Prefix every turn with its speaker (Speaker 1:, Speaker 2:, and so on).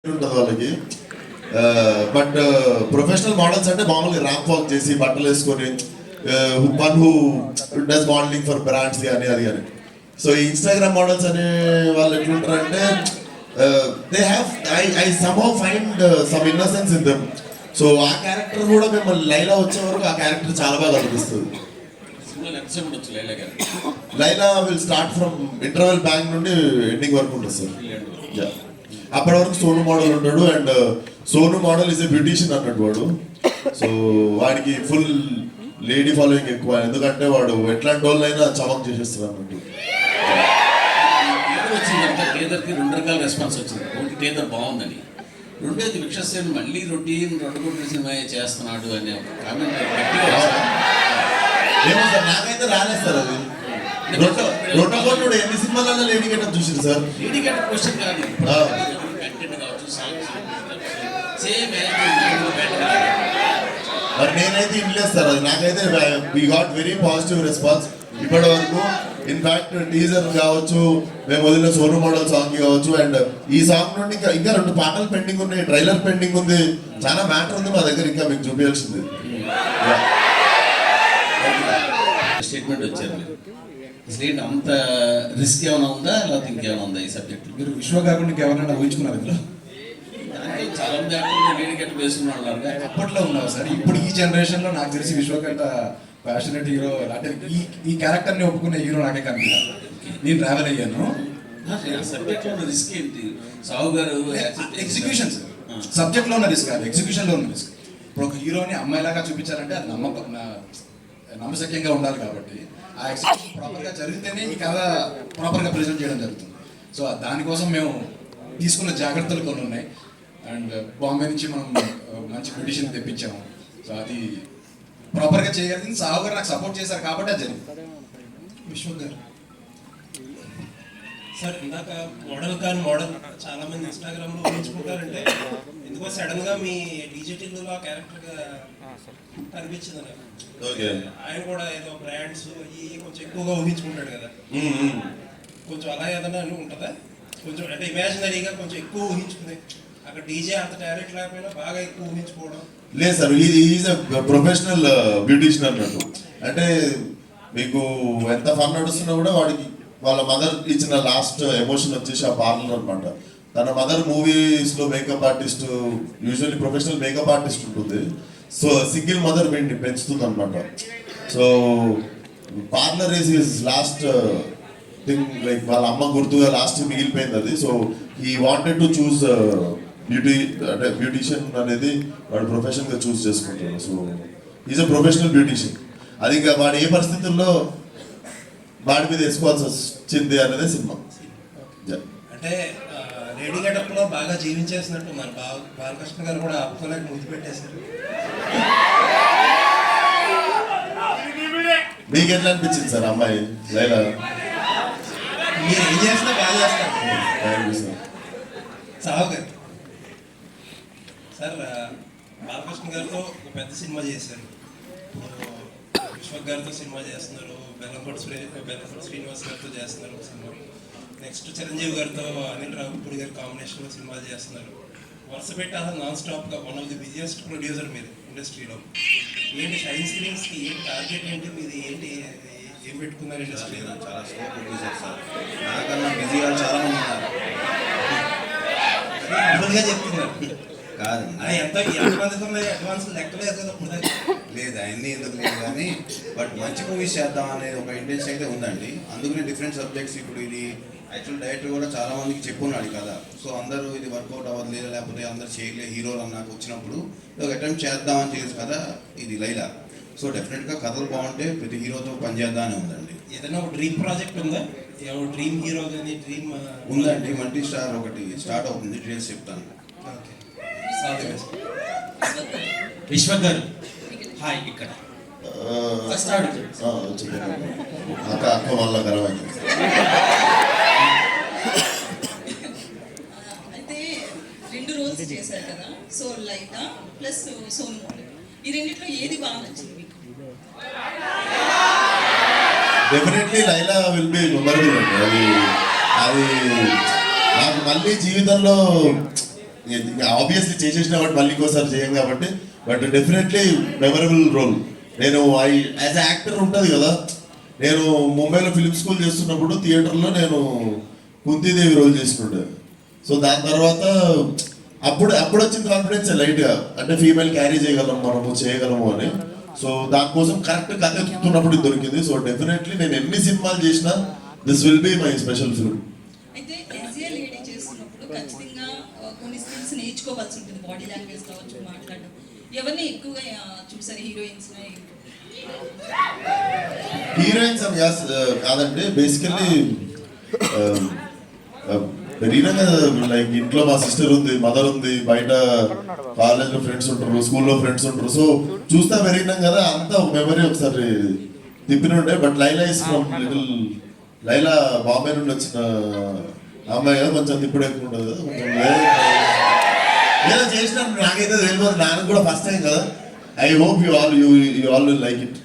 Speaker 1: ఉంటుంది వాళ్ళకి. But professional models అంటే మామూలుగా ర్యాంప్ వాక్ చేసి బట్టలు వేసుకొని one who does modelling for brands కానీ అది కానీ. సో ఈ ఇన్స్టాగ్రామ్ మోడల్స్ అనే వాళ్ళు ఎట్లుంటారంటే they have I somehow find some innocence in them. So ఆ క్యారెక్టర్ కూడా మిమ్మల్ని లైలా వచ్చే వరకు ఆ క్యారెక్టర్ చాలా బాగా అనిపిస్తుంది. Laila will start from interval bank నుండి ఎండింగ్ వరకు ఉంటుంది సార్. అప్పటి వరకు సోను మోడల్ ఉంటాడు and Sonu model is a beautician అన్నట్టు వాడు. సో వాడికి ఫుల్ లేడీ ఫాలోయింగ్ ఎక్కువ, ఎందుకంటే వాడు ఎట్లాంటి వాళ్ళైనా చమక్ చేసేస్తారు అన్నట్టు.
Speaker 2: టేదర్కి 2 రకాల రెస్పాన్స్ వచ్చింది. ఒకటి టేదర్ బాగుందని, రెండోది విక్షసేన్ మళ్ళీ రొటీన్ 2 సినిమా చేస్తున్నాడు అనే ఒక కామెంట్
Speaker 1: ఏమో సార్, నాకైతే రాలేదు సార్ అది. రొట్టగొట్టుడు ఎన్ని సినిమాలలో లేడీ గెటప్ చూసింది సార్?
Speaker 2: లేడీ గెటప్ క్వశ్చన్ కాదు, కంటెంట్ కావచ్చు, సాంగ్స్ సేమ్.
Speaker 1: మరి నేనైతే ఇన్లేదు సార్ అది. నాకైతే we got very positive response ఇప్పటి వరకు. ఇన్ఫాక్ట్ టీజర్ కావచ్చు, మేము వదిలిన సోను మోడల్ సాంగ్ కావచ్చు, అండ్ ఈ సాంగ్ నుండి ఇంకా 2 పాటలు పెండింగ్ ఉన్నాయి, ట్రైలర్ పెండింగ్ ఉంది, చాలా మ్యాటర్ ఉంది మా దగ్గర, ఇంకా మీకు చూపించాల్సింది.
Speaker 2: స్టేట్మెంట్ వచ్చారు మీరు, అసలు అంత రిస్క్ ఏమైనా ఉందా లేకపోతే ఇంకేమైనా ఉందా ఈ సబ్జెక్ట్?
Speaker 3: మీరు విశ్వ కాకుండా ఎవరైనా ఊహించుకున్నారు ఇందులో?
Speaker 2: దాంట్లో చాలా మంది యాక్టర్లు లేడీ గెటప్ వేసుకున్న వాళ్ళు
Speaker 3: అప్పట్లో ఉన్నారు సార్. ఇప్పుడు ఈ జనరేషన్ లో నాకు తెలిసి విశ్వ కంట ప్యాషనెట్ హీరో అంటే ఈ క్యారెక్టర్ ని ఒప్పుకునే హీరో నాకే కనిపించారు. నేను ట్రావెల్ అయ్యాను.
Speaker 2: సబ్జెక్ట్ లో రిస్క్ ఏంటి? సావు గారు
Speaker 3: ఎగ్జిక్యూషన్ సార్. సబ్జెక్ట్ లో ఉన్న రిస్క్ కాదు, ఎగ్జిక్యూషన్ లో ఉన్న రిస్క్. ఇప్పుడు ఒక హీరోని అమ్మాయిలాగా చూపించాలంటే అది నమ్మశక్యంగా ఉండాలి. కాబట్టి ఆ ఎగ్జిక్యూషన్ ప్రాపర్ గా జరిగితేనే ఈ కథ ప్రాపర్ గా ప్రెజెంట్ చేయడం జరుగుతుంది. సో దానికోసం మేము తీసుకున్న జాగ్రత్తలు కొన్ని ఉన్నాయి. అండ్ బాంబే నుంచి మనం మంచి బ్యూటిషియన్ తెప్పించాము. సో అది ప్రాపర్ గా చేయగలిగింది. సావు గారు నాకు సపోర్ట్ చేశారు కాబట్టి అది జరిగింది.
Speaker 4: విశ్వ గారు సార్, ఇందాక మోడల్ కాని మోడల్ చాలా మంది ఇన్స్టాగ్రామ్ లో ఊహించుకుంటారంటే ఎందుకో సడన్ గా మీ డిజిటల్ లో క్యారెక్టర్ గా కనిపించింది నాకు. ఆయన కూడా ఏదో బ్రాండ్స్ ఇవి కొంచెం ఎక్కువగా ఊహించుకుంటాడు కదా, కొంచెం అలా ఏదైనా ఉంటుందా? కొంచెం అంటే ఇమాజినరీగా కొంచెం ఎక్కువ ఊహించుకునే, అక్కడ డీజే అంత టాలెంట్ లేకపోయినా బాగా ఎక్కువ ఊహించుకోవడం.
Speaker 1: లేదు సార్, ఈజ్ ప్రొఫెషనల్ బ్యూటీషియన్ అన్నట్టు. అంటే మీకు ఎంత ఫన్ నడుస్తున్నా కూడా వాడికి వాళ్ళ మదర్ ఇచ్చిన లాస్ట్ ఎమోషన్ వచ్చేసి ఆ పార్లర్ అనమాట. తన మదర్ మూవీస్లో makeup artist, usually professional makeup artist ఉంటుంది. సో సింగిల్ మదర్ వీడిని పెంచుతుంది అనమాట. So parlour is his last thing, like వాళ్ళ అమ్మ గుర్తుగా లాస్ట్ మిగిలిపోయింది అది. So he wanted to choose అంటే బ్యూటీషియన్ అనేది వాడు ప్రొఫెషన్గా చూస్ చేసుకుంటాడు. So is a professional beautician. అది ఇంకా వాడు ఏ పరిస్థితుల్లో వాడి మీద వేసుకోవాల్సి వచ్చింది అనేది సినిమా.
Speaker 4: అంటే లేడీ గెటప్ లో బాగా జీవించేసినట్టు మన బాలకృష్ణ గారు కూడా అప్పుకోలేక ముద్దు పెట్టేశారు.
Speaker 1: మీకు ఎట్లా అనిపించింది సార్ అమ్మాయి లైలా?
Speaker 4: మీరు ఏం చేసినా బాగా చేస్తారు. సావు గారు సార్, బాలకృష్ణ గారితో ఒక పెద్ద సినిమా చేశారు, విశ్వ గారితో సినిమా చేస్తున్నారు, బెల్లంకొండ శ్రీనివాస్ గారితో చేస్తున్నారు ఒక సినిమా, నెక్స్ట్ చిరంజీవి గారితో అనిల్ రావిపూడి గారి కాంబినేషన్లో సినిమా చేస్తున్నారు. వరుస పెట్టాలి నాన్ స్టాప్గా. One of the busiest producer మీరు ఇండస్ట్రీలో. ఏంటి షైన్ స్క్రీన్స్కి ఏంటి టార్గెట్ ఏంటి మీది, ఏంటి ఏం పెట్టుకున్నారు ఇండస్ట్రీ?
Speaker 5: చాలా స్లో ప్రొడ్యూసర్ సార్, నాకన్నా బిజీ వాళ్ళు చాలా మంది ఉన్నారు.
Speaker 4: సింపుల్గా చెప్తున్నారు
Speaker 5: కాదు,
Speaker 4: ఎంతమందికి ఉన్నాయి అడ్వాన్స్ లెక్కలేదు కదా ఇప్పుడు
Speaker 5: లేదు అవన్నీ ఎందుకు లేదు కానీ, బట్ మంచి మూవీస్ చేద్దాం అనేది ఒక ఇంటెన్షన్ అయితే ఉందండి. అందుకనే డిఫరెంట్ సబ్జెక్ట్స్. ఇప్పుడు ఇది యాక్చువల్ డైరెక్టర్ కూడా చాలా మందికి చెప్పున్నాడు కదా. సో అందరూ ఇది వర్కౌట్ అవ్వలేదు, లేకపోతే అందరు చేయలేదు హీరోలు అన్నాక వచ్చినప్పుడు ఒక అటెంప్ట్ చేద్దామని చేసి కదా ఇది లైలా. సో డెఫినెట్గా కథలు బాగుంటే ప్రతి హీరోతో పనిచేద్దామని ఉందండి.
Speaker 4: ఏదైనా ఒక డ్రీమ్ ప్రాజెక్ట్ ఉందా? డ్రీమ్ హీరో కానీ డ్రీమ్
Speaker 5: ఉందండి. మల్టీ స్టార్ ఒకటి స్టార్ట్ అవుతుంది, డీటెయిల్స్ చెప్తాను.
Speaker 4: ఓకే.
Speaker 2: విశ్వ గారు హాయ్. ఇక్కడ
Speaker 1: అక్క వల్ల గర్వైంది.
Speaker 6: అయితే 2 రోల్స్ చేశారు కదా, so Laila plus Sonu model, ఈ రెండిట్లో ఏది బాగా నచ్చింది మీకు?
Speaker 1: Definitely Laila will be memorable అండి. అది నాకు మళ్ళీ జీవితంలో ఆబ్వియస్లీ చేసేసిన కాబట్టి మళ్ళీ ఇంకోసారి చేయం కాబట్టి, బట్ డెఫినెట్లీ మెమరబుల్ రోల్. నేను యాజ్ యాక్టర్ ఉంటుంది కదా, నేను ముంబైలో ఫిలిం స్కూల్ చేస్తున్నప్పుడు థియేటర్లో నేను కుంతీదేవి రోల్ చేస్తుండే. సో దాని తర్వాత అప్పుడు వచ్చిన కాన్ఫిడెన్స్ లైట్గా, అంటే ఫీమేల్ క్యారీ చేయగలం మనము చేయగలము అని. సో దానికోసం కరెక్ట్ కథ ఎత్తుతున్నప్పుడు ఇది దొరికింది. సో డెఫినెట్లీ నేను ఎన్ని సినిమాలు చేసినా this will be my special film.
Speaker 6: అయితే యాజ్ ఏ లేడీ చేస్తున్నప్పుడు ఖచ్చితంగా కొన్ని స్కిల్స్ నేర్చుకోవాల్సి ఉంటుంది, బాడీ లాంగ్వేజ్ కావచ్చు, మాట్లాడడం. ఎవరిని ఎక్కువగా చూసారు హీరోయిన్స్?
Speaker 1: హీరోయిన్స్ అని కాదండి, బేసికల్లీ పెరిగినాక లైక్ ఇంట్లో మా సిస్టర్ ఉంది, మదర్ ఉంది, బయట కాలేజ్లో ఫ్రెండ్స్ ఉంటారు, స్కూల్లో ఫ్రెండ్స్ ఉంటారు. సో చూస్తా పెరిగినాం కదా, అంతా ఒక మెమరీ ఒకసారి తిప్పినుండే. But Laila is from little, Laila Bombay నుండి వచ్చిన అమ్మాయి కదా, కొంచెం తిప్పుడు ఎక్కువ ఉంటుంది కదా, కొంచెం ఏదో చేసినప్పుడు నాకైతే తెలియదు, నాకు కూడా ఫస్ట్ టైం కదా. I hope you all will like it.